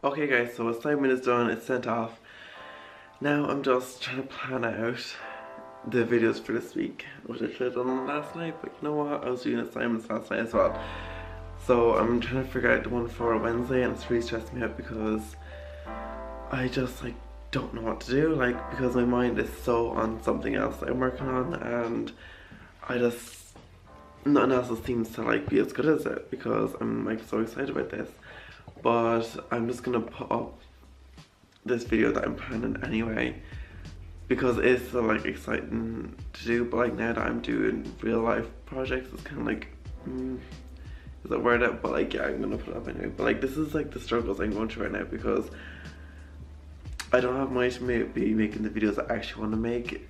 Okay guys, so assignment is done, it's sent off. Now I'm just trying to plan out the videos for this week, which I should have done last night, but you know what, I was doing assignments last night as well. So I'm trying to figure out the one for Wednesday, and it's really stressing me out because I just don't know what to do, because my mind is so on something else that I'm working on, and I just, nothing else seems to be as good as it because I'm so excited about this. But I'm just gonna put up this video that I'm planning anyway because it's so exciting to do, but now that I'm doing real life projects, it's kind of is that word out? But yeah, I'm gonna put it up anyway. But this is the struggles I'm going through right now because I don't have money to be making the videos I actually want to make,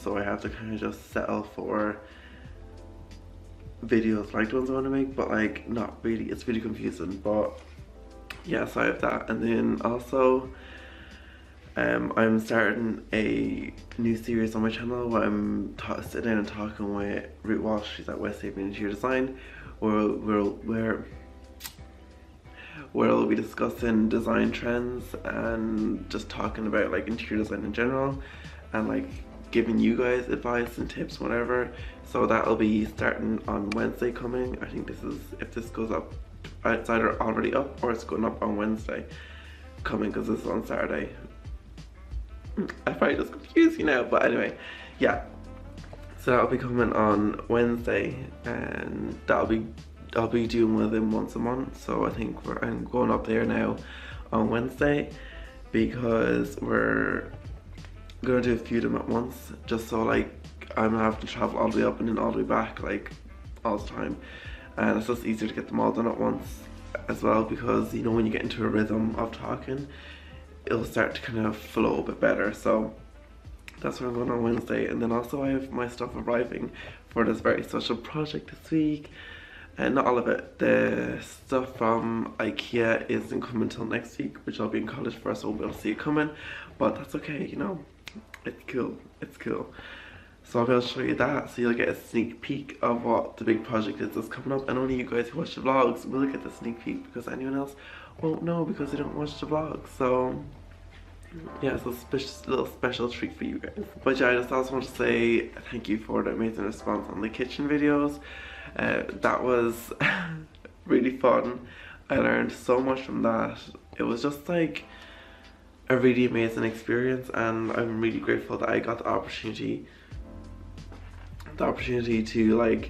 so I have to kind of just settle for videos like the ones I want to make, but not really. It's really confusing, but yeah, so I have that. And then also I'm starting a new series on my channel where I'm sitting down and talking with Ruth Walsh. She's at West Haven Interior Design, where we'll be discussing design trends and just talking about interior design in general, and giving you guys advice and tips, whatever. So that'll be starting on Wednesday coming. I think if this goes up, it's either already up or it's going up on Wednesday coming because this is on Saturday. I probably just confused you now, but anyway, yeah. So that'll be coming on Wednesday, and I'll be doing one of them once a month. So I think I'm going up there now on Wednesday because we're gonna do a few of them at once, just so I'm gonna have to travel all the way up and then all the way back all the time, and it's just easier to get them all done at once as well, because when you get into a rhythm of talking, it'll start to kind of flow a bit better. So that's where I'm going on Wednesday. And then also I have my stuff arriving for this very special project this week, and not all of it. The stuff from IKEA isn't coming until next week, which I'll be in college for, so I won't be able to see it coming, but that's okay, it's cool, it's cool. So I'll be able to show you that, so you'll get a sneak peek of what the big project is that's coming up, and only you guys who watch the vlogs will get the sneak peek because anyone else won't know because they don't watch the vlogs. So yeah, it's a little special treat for you guys. But yeah, I just also want to say thank you for the amazing response on the kitchen videos. That was really fun. I learned so much from that. It was just a really amazing experience, and I'm really grateful that I got the opportunity to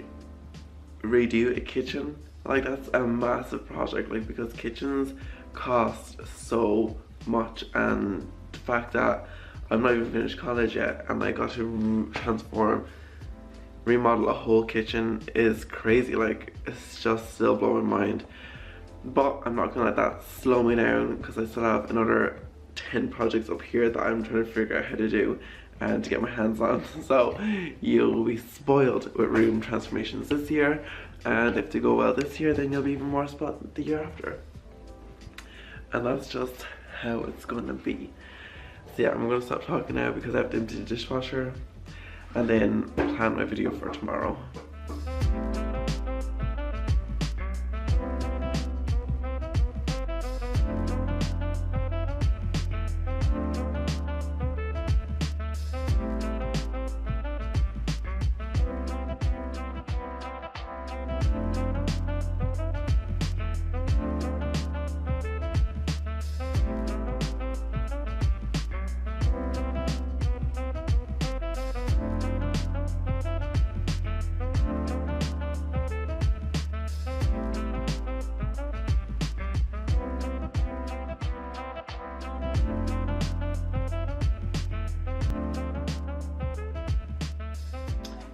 redo a kitchen. That's a massive project, because kitchens cost so much, and the fact that I'm not even finished college yet and I got to remodel a whole kitchen is crazy. It's just still blowing my mind, but I'm not gonna let that slow me down because I still have another 10 projects up here that I'm trying to figure out how to do and to get my hands on. So you'll be spoiled with room transformations this year, and if they go well this year, then you'll be even more spoiled the year after. And that's just how it's gonna be. So yeah, I'm gonna stop talking now because I have to empty the dishwasher and then plan my video for tomorrow.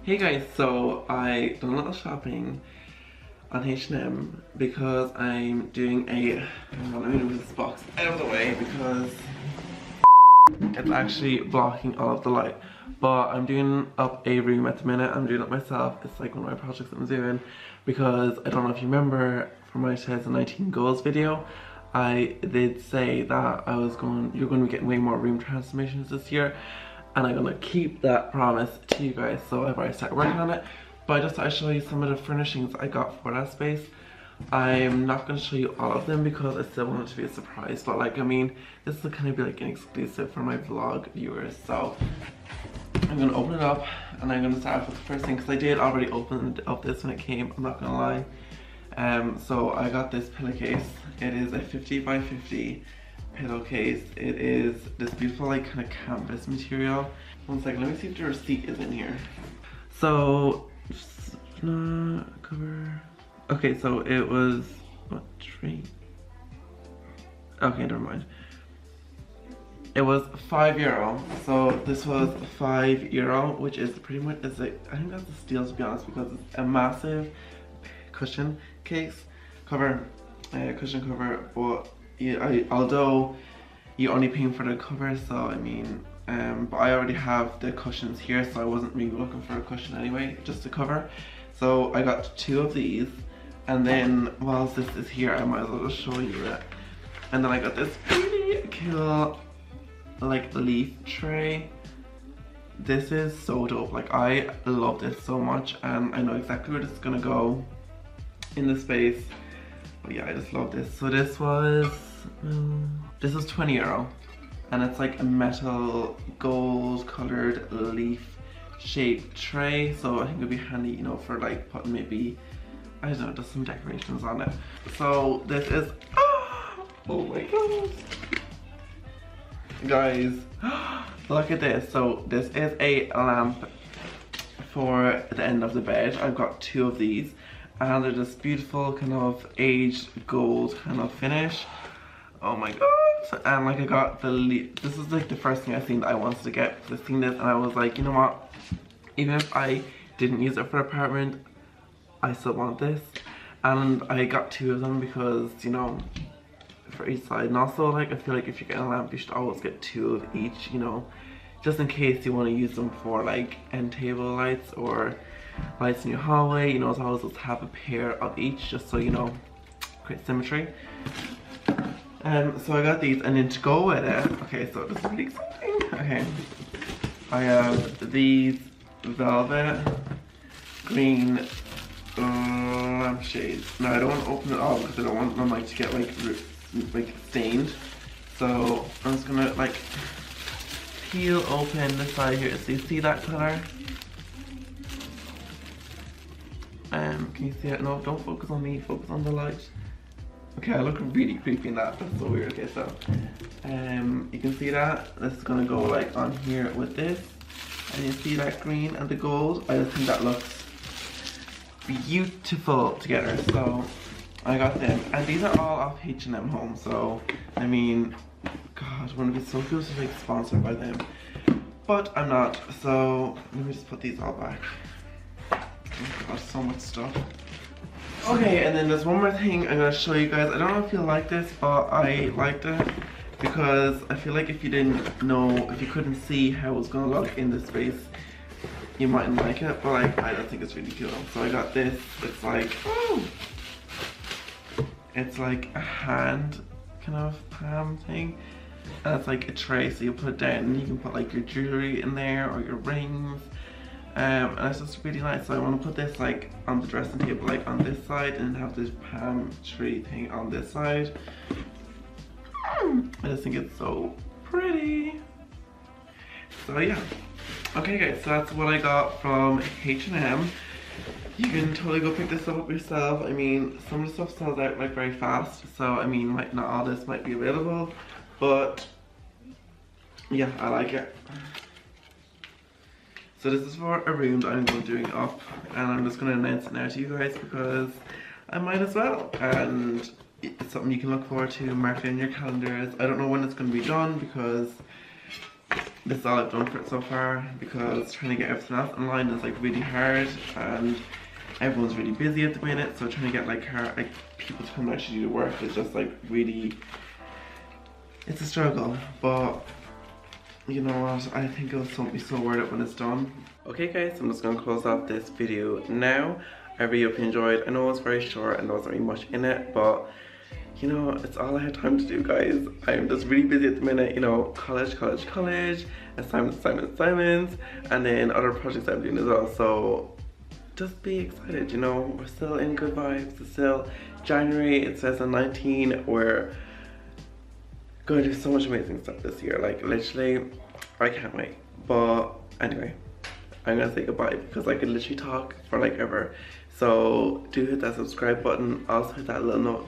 Hey guys, so I done a little shopping on H&M because I'm doing a, let me move this box out of the way because it's actually blocking all of the light. But I'm doing up a room at the minute. I'm doing it myself. It's one of my projects I'm doing because I don't know if you remember from my 2019 goals video, I did say that you're going to be getting way more room transformations this year, and I'm gonna keep that promise to you guys. So I've already started working on it, but I just thought I'd show you some of the furnishings I got for that space. I'm not going to show you all of them because I still want it to be a surprise, but like, I mean, this will kind of be like an exclusive for my vlog viewers. So I'm going to open it up and I'm going to start off with the first thing because I did already open up this when it came, I'm not going to lie. So I got this pillowcase. It is a 50 by 50 pillowcase. It is this beautiful like kind of canvas material. One second, let me see if the receipt is in here. So, cover. Okay, so it was, what, tree? Okay, never mind. It was €5. So this was €5, which is pretty much, is like, I think that's a steal to be honest, because it's a massive cushion case cover, cushion cover. But although you're only paying for the cover, so I mean, but I already have the cushions here, so I wasn't really looking for a cushion anyway, just to cover. So I got 2 of these, and then whilst this is here, I might as well just show you it. And then I got this really cool like leaf tray. This is so dope. Like, I love this so much, and I know exactly where this is gonna go in the space. But yeah, I just love this. So this was €20, and it's like a metal gold colored leaf shaped tray. So I think it'd be handy, you know, for like putting maybe, I don't know, just some decorations on it. So this is, oh my goodness. Guys, look at this. So this is a lamp for the end of the bed. I've got 2 of these, and they're this beautiful kind of aged gold kind of finish. Oh my god. And like, I got this is like the first thing I seen that I wanted to get. I seen this and I was like, you know what, even if I didn't use it for apartment, I still want this. And I got 2 of them because, you know, for each side. And also, like, I feel like if you're getting a lamp, you should always get 2 of each, you know, just in case you want to use them for like end table lights or lights in your hallway. You know, it's always just have a pair of each, just so, you know, create symmetry. So I got these, and then to go with it, okay, so this is really exciting. Okay, I have these velvet green lampshades. Now I don't want to open it all because I don't want my mic to get like stained. So I'm just gonna like peel open the side here. So you see that color? Can you see it? No, don't focus on me, focus on the light. Okay, I look really creepy in that. That's so weird. Okay, so you can see that this is gonna go like on here with this, and you see that green and the gold. I just think that looks beautiful together. So I got them, and these are all off H&M Home. So I mean, God, wouldn't it be so good to be like sponsored by them? But I'm not. So let me just put these all back. Oh God, so much stuff. Okay, and then there's one more thing I'm gonna show you guys. I don't know if you'll like this, but I liked it because I feel like if you didn't know, if you couldn't see how it was gonna look in this space, you mightn't like it. But like, I don't think it's really cool. So I got this. It's like, it's like a hand kind of palm thing, and it's like a tray. So you put it down, and you can put like your jewelry in there or your rings. And it's just really nice. So I want to put this like on the dressing table, like on this side, and have this palm tree thing on this side. I just think it's so pretty. So yeah. Okay guys, so that's what I got from H&M. You can totally go pick this up yourself. I mean, some of the stuff sells out like very fast, so I mean, like not all this might be available, but yeah, I like it. So this is for a room that I'm going to be doing up, and I'm just going to announce it now to you guys because I might as well. And it's something you can look forward to, mark it in your calendars. I don't know when it's going to be done because this is all I've done for it so far, because trying to get everything else online is like really hard, and everyone's really busy at the minute, so trying to get like people to come actually do the work is just like really, it's a struggle. But you know what, I think it'll be so worth it when it's done. Okay guys, I'm just going to close off this video now. I really hope you enjoyed. I know it was very short and there wasn't really much in it, but you know, it's all I had time to do, guys. I'm just really busy at the minute, you know, college, assignments, and then other projects I'm doing as well. So just be excited, you know, we're still in good vibes. It's still January, it says on 19, we're going to do so much amazing stuff this year. Like literally, I can't wait. But anyway, I'm gonna say goodbye because I could literally talk for like ever. So do hit that subscribe button, also hit that little note.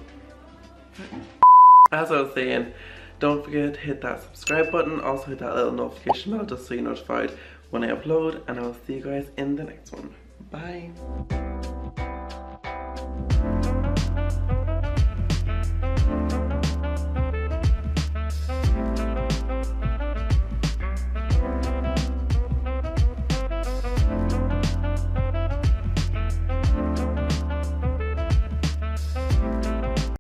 As I was saying, don't forget to hit that subscribe button, also hit that little notification bell just so you're notified when I upload, and I will see you guys in the next one. Bye.